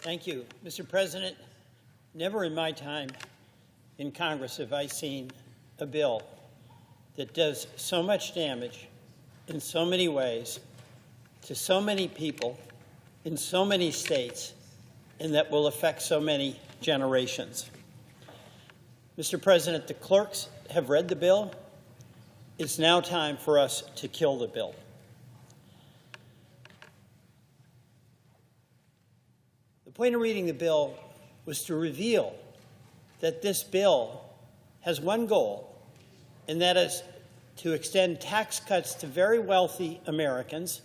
Thank you. Mr. President, never in my time in Congress have I seen a bill that does so much damage in so many ways to so many people in so many states and that will affect so many generations. Mr. President, the clerks have read the bill. It's now time for us to kill the bill. The point of reading the bill was to reveal that this bill has one goal, and that is to extend tax cuts to very wealthy Americans,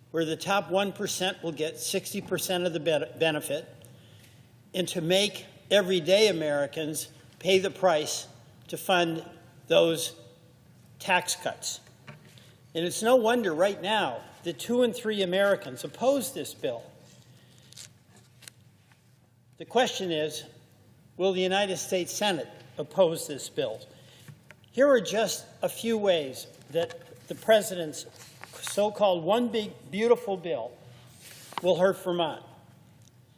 where the top 1% will get 60% of the benefit, and to make everyday Americans pay the price to fund those tax cuts. And it's no wonder right now that 2 in 3 Americans oppose this bill. The question is, will the United States Senate oppose this bill? Here are just a few ways that the President's so-called one big, beautiful bill will hurt Vermont.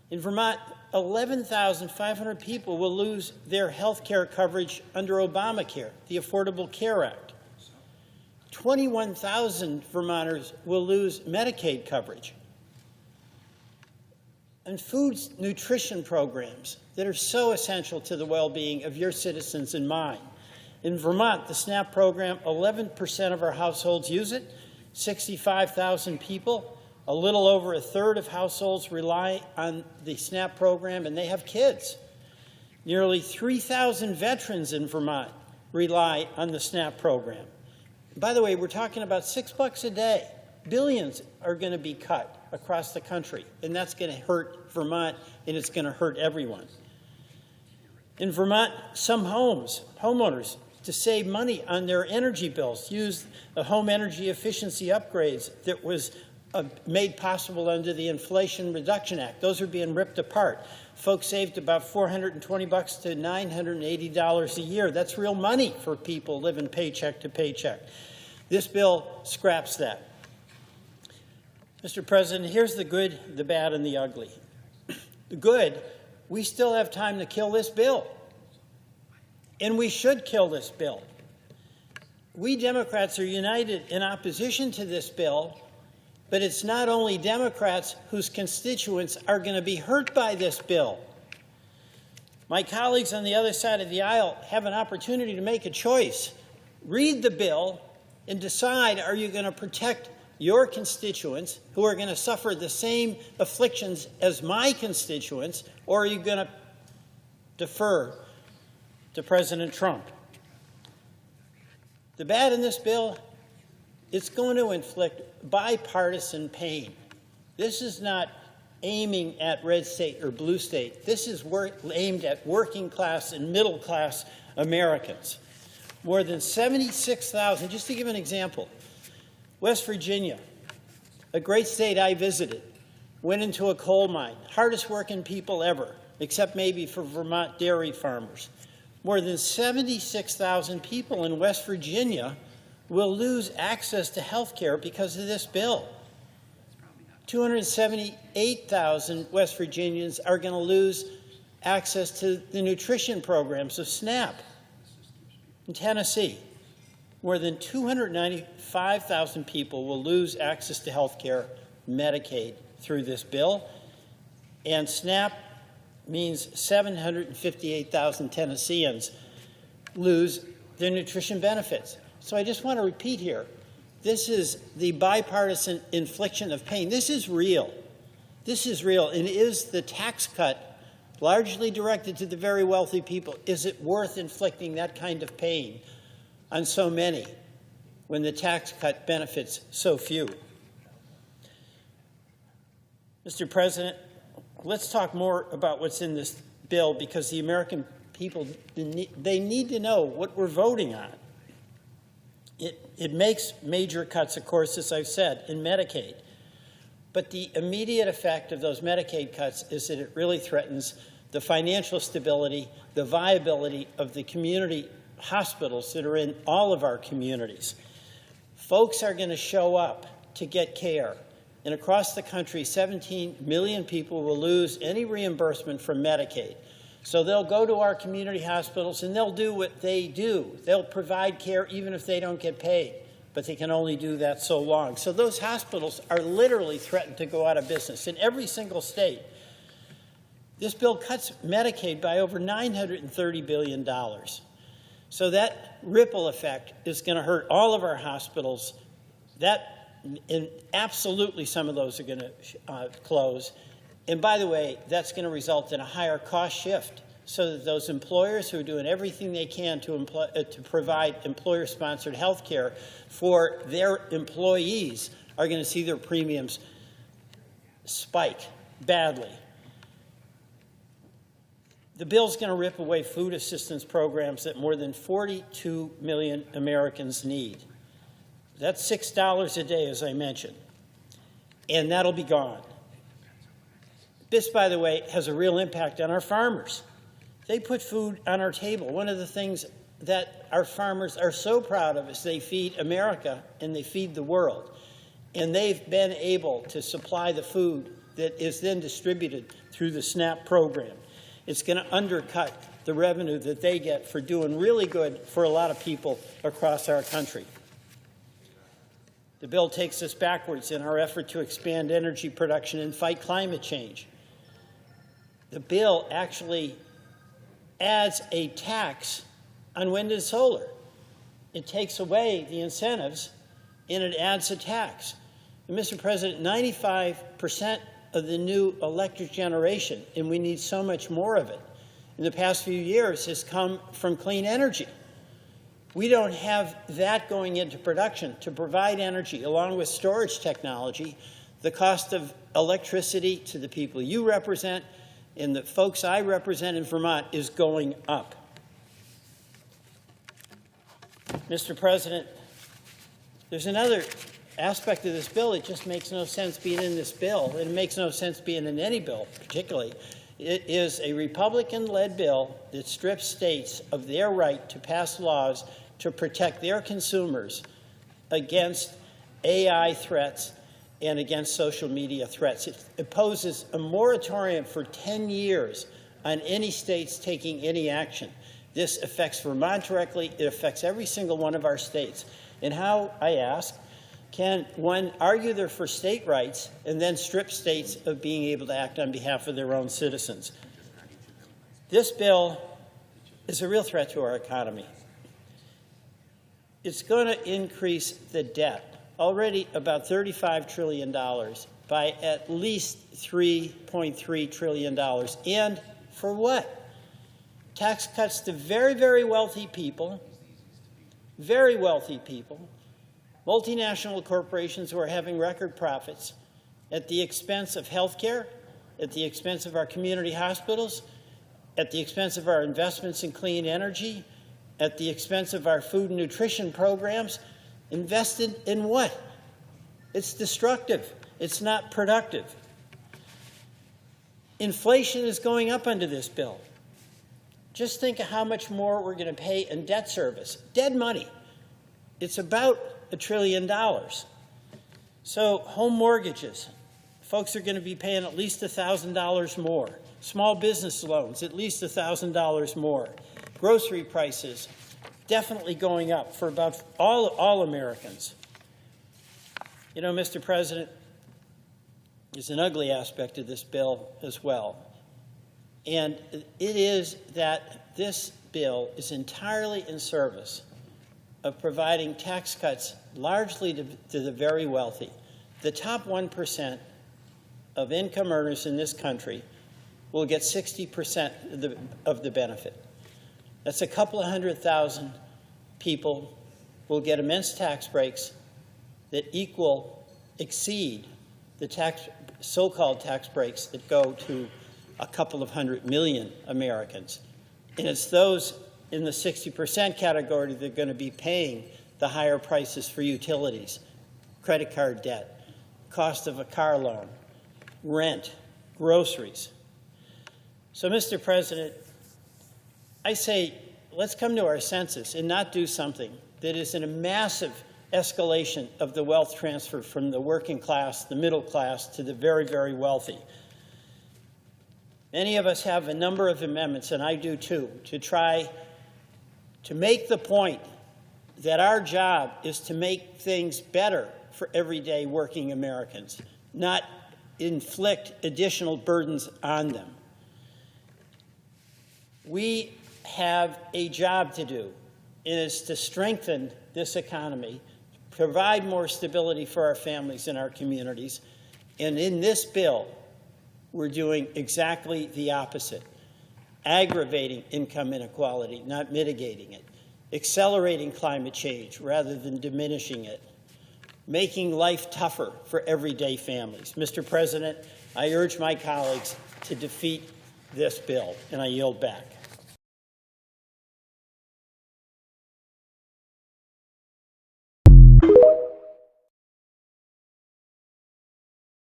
In Vermont, 11,500 people will lose their health care coverage under Obamacare, the Affordable Care Act. 21,000 Vermonters will lose Medicaid coverage. And food nutrition programs that are so essential to the well-being of your citizens and mine. In Vermont, the SNAP program, 11% of our households use it, 65,000 people. A little over a third of households rely on the SNAP program, and they have kids. Nearly 3,000 veterans in Vermont rely on the SNAP program. By the way, we're talking about $6 a day. Billions are going to be cut across the country, and that's going to hurt Vermont, and it's going to hurt everyone. In Vermont, some homeowners, to save money on their energy bills, use the home energy efficiency upgrades that was made possible under the Inflation Reduction Act. Those are being ripped apart. Folks saved about $420 to $980 a year. That's real money for people living paycheck to paycheck. This bill scraps that. Mr. President, here's the good, the bad, and the ugly. The good, we still have time to kill this bill. And we should kill this bill. We Democrats are united in opposition to this bill, but it's not only Democrats whose constituents are going to be hurt by this bill. My colleagues on the other side of the aisle have an opportunity to make a choice. Read the bill and decide, are you going to protect your constituents who are going to suffer the same afflictions as my constituents, or are you going to defer to President Trump? The bad in this bill, it's going to inflict bipartisan pain. This is not aiming at red state or blue state. This is aimed at working class and middle class Americans. More than 76,000, just to give an example, West Virginia, a great state I visited, went into a coal mine, hardest working people ever, except maybe for Vermont dairy farmers. More than 76,000 people in West Virginia will lose access to health care because of this bill. 278,000 West Virginians are going to lose access to the nutrition programs of SNAP. In Tennessee, more than 295,000 people will lose access to health care, Medicaid, through this bill. And SNAP means 758,000 Tennesseans lose their nutrition benefits. So I just want to repeat here, this is the bipartisan infliction of pain. This is real. This is real. And is the tax cut largely directed to the very wealthy people? Is it worth inflicting that kind of pain on so many when the tax cut benefits so few? Mr. President, let's talk more about what's in this bill, because the American people, they need to know what we're voting on. It makes major cuts, of course, as I've said, in Medicaid. But the immediate effect of those Medicaid cuts is that it really threatens the financial stability, the viability of the community hospitals that are in all of our communities. Folks are going to show up to get care, And across the country, 17 million people will lose any reimbursement from Medicaid. So they'll go to our community hospitals and they'll do what they do. They'll provide care even if they don't get paid, but they can only do that so long. So those hospitals are literally threatened to go out of business in every single state. This bill cuts Medicaid by over $930 billion. So that ripple effect is going to hurt all of our hospitals. And absolutely some of those are going to close. And by the way, that's going to result in a higher cost shift so that those employers who are doing everything they can to provide employer-sponsored health care for their employees are going to see their premiums spike badly. The bill's going to rip away food assistance programs that more than 42 million Americans need. That's $6 a day, as I mentioned, and that'll be gone. This, by the way, has a real impact on our farmers. They put food on our table. One of the things that our farmers are so proud of is they feed America and they feed the world. And they've been able to supply the food that is then distributed through the SNAP program. It's going to undercut the revenue that they get for doing really good for a lot of people across our country. The bill takes us backwards in our effort to expand energy production and fight climate change. The bill actually adds a tax on wind and solar. It takes away the incentives and it adds a tax. And Mr. President, 95% of the new electric generation, and we need so much more of it, in the past few years has come from clean energy. We don't have that going into production to provide energy along with storage technology. The cost of electricity to the people you represent and the folks I represent in Vermont is going up. Mr. President, there's another aspect of this bill. It just makes no sense being in this bill, and it makes no sense being in any bill particularly. It is a Republican-led bill that strips states of their right to pass laws to protect their consumers against AI threats and against social media threats. It imposes a moratorium for 10 years on any states taking any action. This affects Vermont directly. It affects every single one of our states. And how, I ask, can one argue they're for state rights and then strip states of being able to act on behalf of their own citizens? This bill is a real threat to our economy. It's going to increase the debt, already about $35 trillion, by at least $3.3 trillion. And for what? Tax cuts to very, very wealthy people, multinational corporations who are having record profits at the expense of health care, at the expense of our community hospitals, at the expense of our investments in clean energy, at the expense of our food and nutrition programs. Invested in what? It's destructive. It's not productive. Inflation is going up under this bill. Just think of how much more we're going to pay in debt service. Dead money. It's about $1 trillion. So home mortgages, folks are going to be paying at least $1,000 more. Small business loans, at least $1,000 more. Grocery prices definitely going up for about all Americans. You know, Mr. President, there's an ugly aspect of this bill as well. And it is that this bill is entirely in service of providing tax cuts largely to the very wealthy. The top 1% of income earners in this country will get 60% of the benefit. That's a couple of 100,000 people will get immense tax breaks that exceed the so-called tax breaks that go to a couple of 100 million Americans. And it's those in the 60% category that are going to be paying the higher prices for utilities, credit card debt, cost of a car loan, rent, groceries. So, Mr. President, I say let's come to our senses and not do something that is in a massive escalation of the wealth transfer from the working class, the middle class, to the very, very wealthy. Many of us have a number of amendments, and I do too, to try to make the point that our job is to make things better for everyday working Americans, not inflict additional burdens on them. We have a job to do. It is to strengthen this economy, provide more stability for our families and our communities. And in this bill, we're doing exactly the opposite, aggravating income inequality, not mitigating it, accelerating climate change rather than diminishing it, making life tougher for everyday families. Mr. President, I urge my colleagues to defeat this bill, and I yield back.